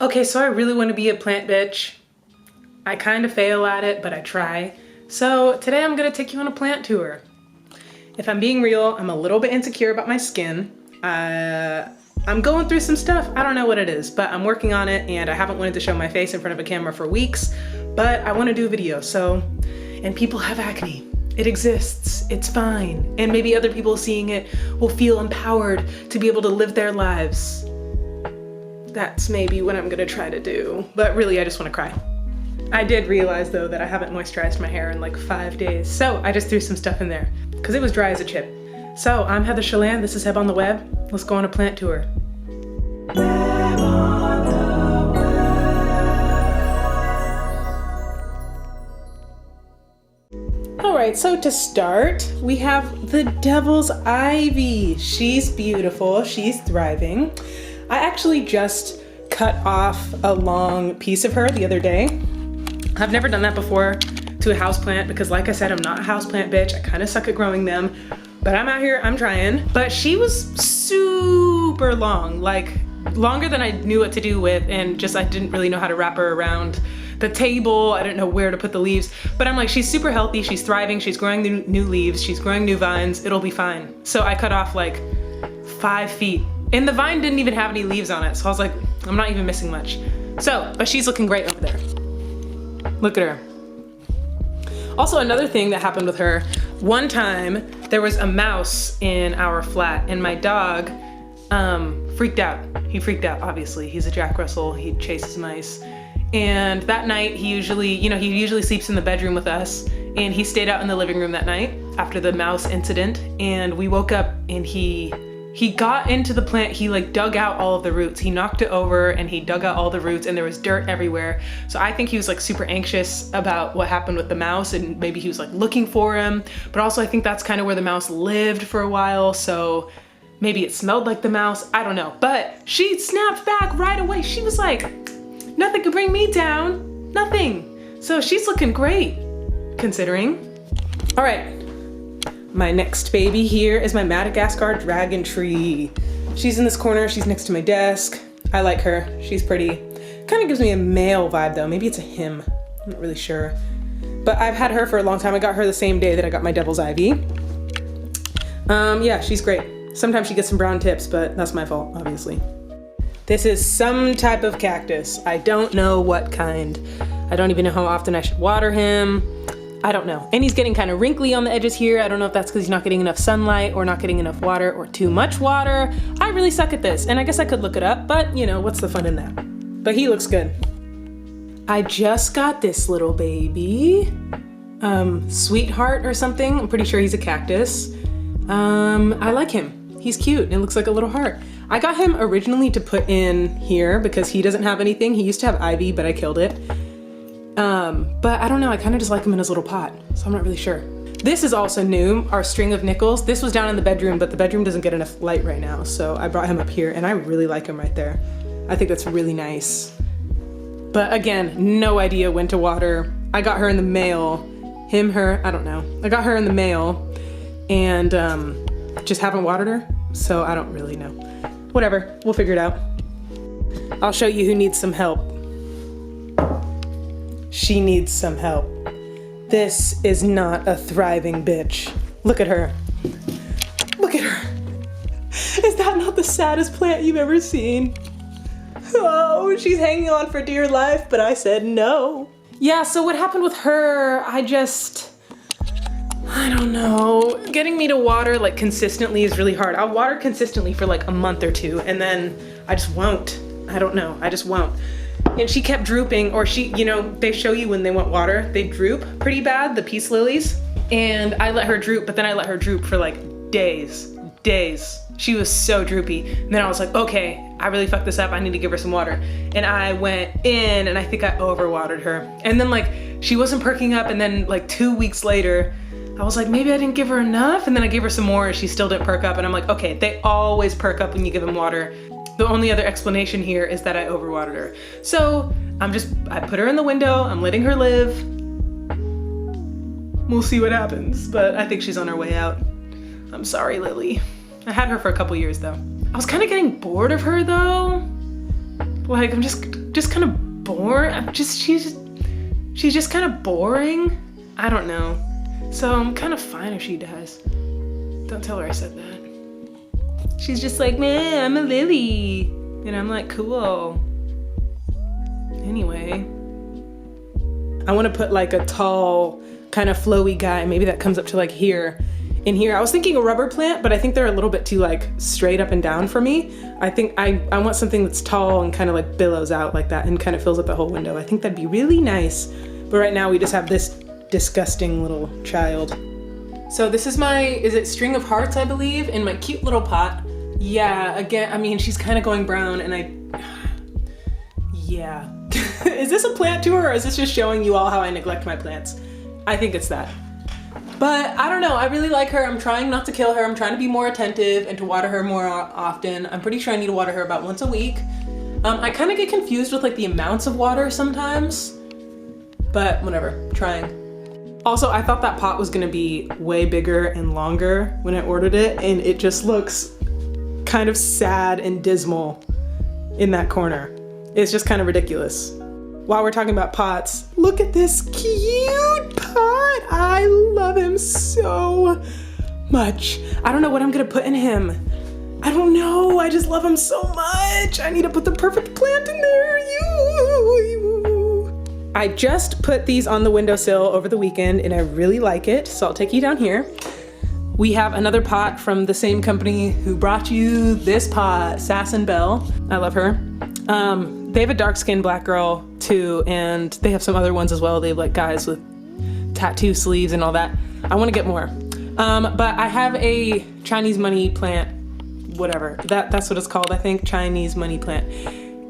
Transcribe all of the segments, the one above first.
Okay, so I really want to be a plant bitch. I kind of fail at it, but I try. So today I'm gonna take you on a plant tour. If I'm being real, I'm a little bit insecure about my skin. I'm going through some stuff. I don't know what it is, but I'm working on it, and I haven't wanted to show my face in front of a camera for weeks, but I want to do a video. And people have acne. It exists, it's fine. And maybe other people seeing it will feel empowered to be able to live their lives. That's maybe what I'm gonna try to do. But really, I just wanna cry. I did realize though that I haven't moisturized my hair in like 5 days. So I just threw some stuff in there because it was dry as a chip. So I'm Heather Chelan, this is Heb On The Web. Let's go on a plant tour. All right, so to start, we have the devil's ivy. She's beautiful, she's thriving. I actually just cut off a long piece of her the other day. I've never done that before to a houseplant because like I said, I'm not a houseplant bitch. I kind of suck at growing them, but I'm out here, I'm trying. But she was super long, like longer than I knew what to do with, and just I didn't really know how to wrap her around the table. I didn't know where to put the leaves, but I'm like, she's super healthy, she's thriving, she's growing new leaves, she's growing new vines, it'll be fine. So I cut off like 5 feet. And the vine didn't even have any leaves on it, so I was like, I'm not even missing much. So, but she's looking great over there. Look at her. Also, another thing that happened with her, one time there was a mouse in our flat and my dog freaked out. He freaked out, obviously. He's a Jack Russell, he chases mice. And that night, he usually sleeps in the bedroom with us, and he stayed out in the living room that night after the mouse incident, and we woke up and he got into the plant, he like dug out all of the roots. He knocked it over and he dug out all the roots and there was dirt everywhere. So I think he was like super anxious about what happened with the mouse and maybe he was like looking for him. But also I think that's kind of where the mouse lived for a while. So maybe it smelled like the mouse, I don't know. But she snapped back right away. She was like, nothing could bring me down, nothing. So she's looking great, considering. All right. My next baby here is my Madagascar dragon tree. She's in this corner, she's next to my desk. I like her, she's pretty. Kind of gives me a male vibe though, maybe it's a him, I'm not really sure. But I've had her for a long time. I got her the same day that I got my devil's ivy. Yeah, she's great. Sometimes she gets some brown tips, but that's my fault, obviously. This is some type of cactus. I don't know what kind. I don't even know how often I should water him. I don't know. And he's getting kind of wrinkly on the edges here. I don't know if that's because he's not getting enough sunlight or not getting enough water or too much water. I really suck at this, and I guess I could look it up, but you know, what's the fun in that? But he looks good. I just got this little baby, Sweetheart or something. I'm pretty sure he's a cactus. I like him. He's cute. It looks like a little heart. I got him originally to put in here because he doesn't have anything. He used to have ivy, but I killed it. But I don't know, I kind of just like them in his little pot, so I'm not really sure. This is also new, our string of nickels. This was down in the bedroom, but the bedroom doesn't get enough light right now, so I brought him up here, and I really like him right there. I think that's really nice. But again, no idea when to water. I got her in the mail. Him, her, I don't know. I got her in the mail, and just haven't watered her, so I don't really know. Whatever, we'll figure it out. I'll show you who needs some help. She needs some help. This is not a thriving bitch. Look at her. Look at her. Is that not the saddest plant you've ever seen? Oh, she's hanging on for dear life, but I said no. Yeah, so what happened with her, I don't know. Getting me to water like consistently is really hard. I'll water consistently for like a month or two, and then I just won't. I don't know, I just won't. And she kept drooping, or they show you when they want water, they droop pretty bad, the peace lilies. And I let her droop, but then I let her droop for like days. She was so droopy. And then I was like, okay, I really fucked this up. I need to give her some water. And I went in and I think I overwatered her. And then like, she wasn't perking up. And then like 2 weeks later, I was like, maybe I didn't give her enough. And then I gave her some more and she still didn't perk up. And I'm like, okay, they always perk up when you give them water. The only other explanation here is that I overwatered her. So I put her in the window, I'm letting her live. We'll see what happens, but I think she's on her way out. I'm sorry, Lily. I had her for a couple years though. I was kind of getting bored of her though. Like, I'm just just kind of boring. She's just kind of boring. I don't know. So I'm kind of fine if she dies. Don't tell her I said that. She's just like, man, I'm a lily. And I'm like, cool. Anyway, I want to put like a tall, kind of flowy guy. Maybe that comes up to like here. In here, I was thinking a rubber plant, but I think they're a little bit too like straight up and down for me. I think I want something that's tall and kind of like billows out like that and kind of fills up the whole window. I think that'd be really nice. But right now we just have this disgusting little child. So this is my, is it string of hearts, I believe, in my cute little pot. Yeah, again, I mean, she's kind of going brown and yeah. Is this a plant tour or is this just showing you all how I neglect my plants? I think it's that. But I don't know, I really like her. I'm trying not to kill her. I'm trying to be more attentive and to water her more often. I'm pretty sure I need to water her about once a week. I kind of get confused with like the amounts of water sometimes, but whatever, trying. Also, I thought that pot was gonna be way bigger and longer when I ordered it, and it just looks kind of sad and dismal in that corner. It's just kind of ridiculous. While we're talking about pots, look at this cute pot. I love him so much. I don't know what I'm gonna put in him. I don't know, I just love him so much. I need to put the perfect plant in there. I just put these on the windowsill over the weekend and I really like it, so I'll take you down here. We have another pot from the same company who brought you this pot, Sass and Belle. I love her. They have a dark-skinned black girl too, and they have some other ones as well. They have like guys with tattoo sleeves and all that. I want to get more. But I have a Chinese money plant, whatever. That's what it's called, I think, Chinese money plant.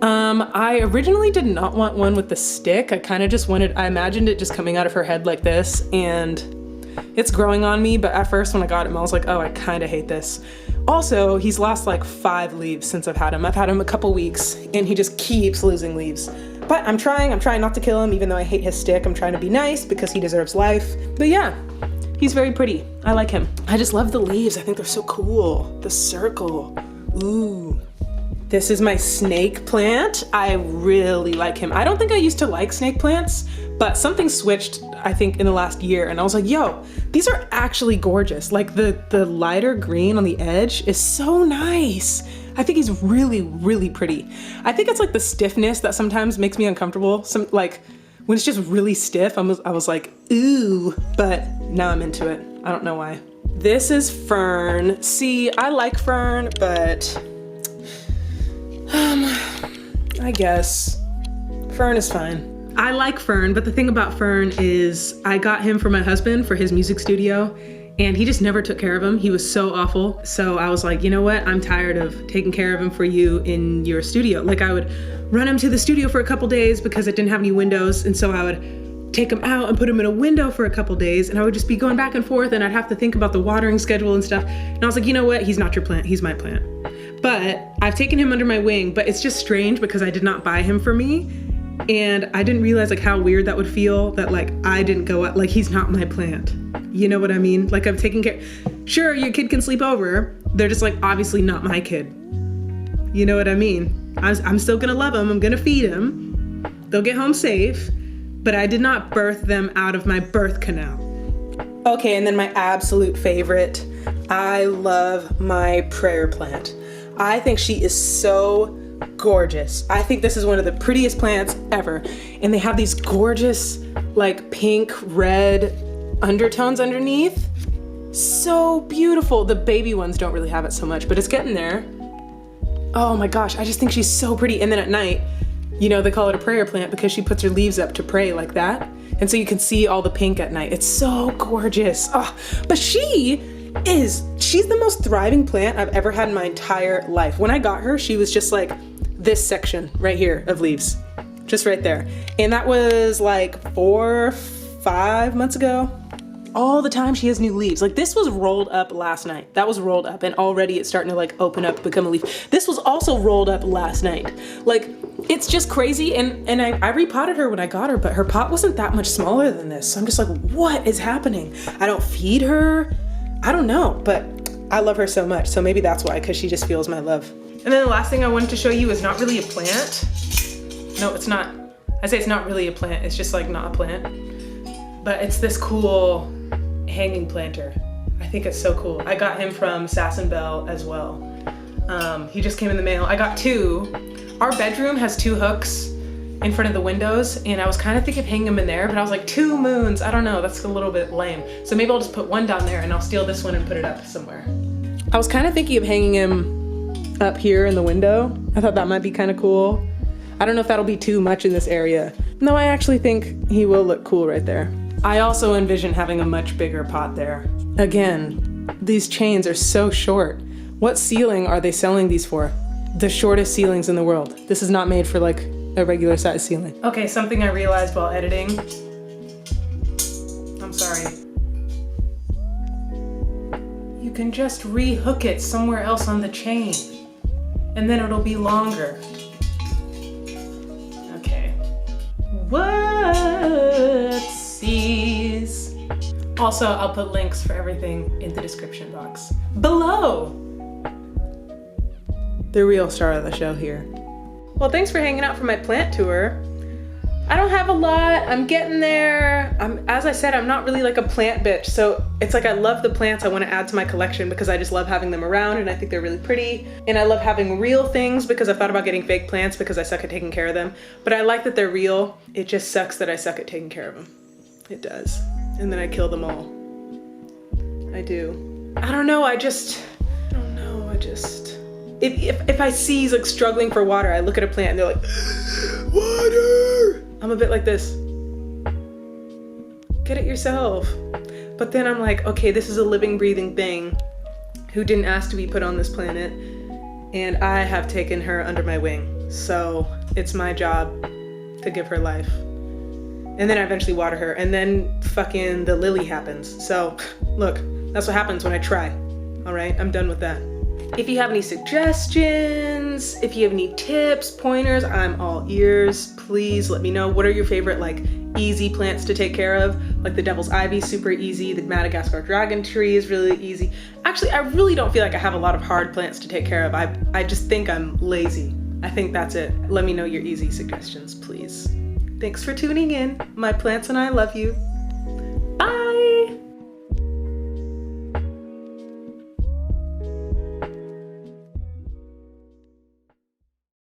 I originally did not want one with the stick. I imagined it just coming out of her head like this, and it's growing on me, but at first when I got him, I was like, oh, I kind of hate this. Also, he's lost like 5 leaves since I've had him. I've had him a couple weeks, and he just keeps losing leaves. But I'm trying not to kill him, even though I hate his stick. I'm trying to be nice because he deserves life. But yeah, he's very pretty. I like him. I just love the leaves. I think they're so cool. The circle, ooh. This is my snake plant. I really like him. I don't think I used to like snake plants, but something switched, I think, in the last year, and I was like, yo, these are actually gorgeous. Like the lighter green on the edge is so nice. I think he's really, really pretty. I think it's like the stiffness that sometimes makes me uncomfortable. Like when it's just really stiff, I was like, ooh, but now I'm into it. I don't know why. This is fern. See, I like fern, but I guess fern is fine. I like fern, but the thing about fern is I got him for my husband for his music studio, and he just never took care of him. He was so awful. So I was like, you know what? I'm tired of taking care of him for you in your studio. Like I would run him to the studio for a couple days because it didn't have any windows, and so I would take him out and put him in a window for a couple days, and I would just be going back and forth, and I'd have to think about the watering schedule and stuff. And I was like, you know what? He's not your plant, he's my plant. But I've taken him under my wing, but it's just strange because I did not buy him for me. And I didn't realize like how weird that would feel that like I didn't go out, like he's not my plant. You know what I mean? Like I'm taking care, sure, your kid can sleep over. They're just like obviously not my kid. You know what I mean? I'm still gonna love him, I'm gonna feed him. They'll get home safe, but I did not birth them out of my birth canal. Okay, and then my absolute favorite, I love my prayer plant. I think she is so gorgeous. I think this is one of the prettiest plants ever. And they have these gorgeous like pink, red undertones underneath. So beautiful. The baby ones don't really have it so much, but it's getting there. Oh my gosh, I just think she's so pretty. And then at night, you know, they call it a prayer plant because she puts her leaves up to pray like that. And so you can see all the pink at night. It's so gorgeous. Oh, but she's the most thriving plant I've ever had in my entire life. When I got her, she was just like this section right here of leaves, just right there. And that was like 4 or 5 months ago. All the time she has new leaves. Like this was rolled up last night. That was rolled up and already it's starting to like open up, become a leaf. This was also rolled up last night. Like it's just crazy. And I repotted her when I got her, but her pot wasn't that much smaller than this. So I'm just like, what is happening? I don't feed her. I don't know, but I love her so much. So maybe that's why, because she just feels my love. And then the last thing I wanted to show you is not really a plant. No, it's not. I say it's not really a plant. It's just like not a plant. But it's this cool hanging planter. I think it's so cool. I got him from Sass & Bell as well. He just came in the mail. I got 2. Our bedroom has 2 hooks in front of the windows, and I was kind of thinking of hanging them in there, but I was like, 2 moons, I don't know, that's a little bit lame. So maybe I'll just put one down there and I'll steal this one and put it up somewhere. I was kind of thinking of hanging him up here in the window. I thought that might be kind of cool. I don't know if that'll be too much in this area. No, I actually think he will look cool right there. I also envision having a much bigger pot there. Again, these chains are so short. What ceiling are they selling these for? The shortest ceilings in the world. This is not made for like a regular size ceiling. Okay, something I realized while editing. I'm sorry. You can just re-hook it somewhere else on the chain, and then it'll be longer. Okay. Whoopsies. Also, I'll put links for everything in the description box below. The real star of the show here. Well, thanks for hanging out for my plant tour. I don't have a lot, I'm getting there. As I said, I'm not really like a plant bitch, so it's like I love the plants I want to add to my collection because I just love having them around and I think they're really pretty. And I love having real things because I've thought about getting fake plants because I suck at taking care of them. But I like that they're real. It just sucks that I suck at taking care of them. It does. And then I kill them all. I do. I don't know, If I see he's like struggling for water, I look at a plant and they're like, water! I'm a bit like this. Get it yourself. But then I'm like, okay, this is a living, breathing thing who didn't ask to be put on this planet, and I have taken her under my wing. So it's my job to give her life. And then I eventually water her, and then fucking the lily happens. So look, that's what happens when I try. All right, I'm done with that. If you have any suggestions, if you have any tips, pointers, I'm all ears. Please let me know. What are your favorite like easy plants to take care of? Like the devil's ivy, super easy. The Madagascar dragon tree is really easy. Actually, I really don't feel like I have a lot of hard plants to take care of. I just think I'm lazy. I think that's it. Let me know your easy suggestions, please. Thanks for tuning in. My plants and I love you.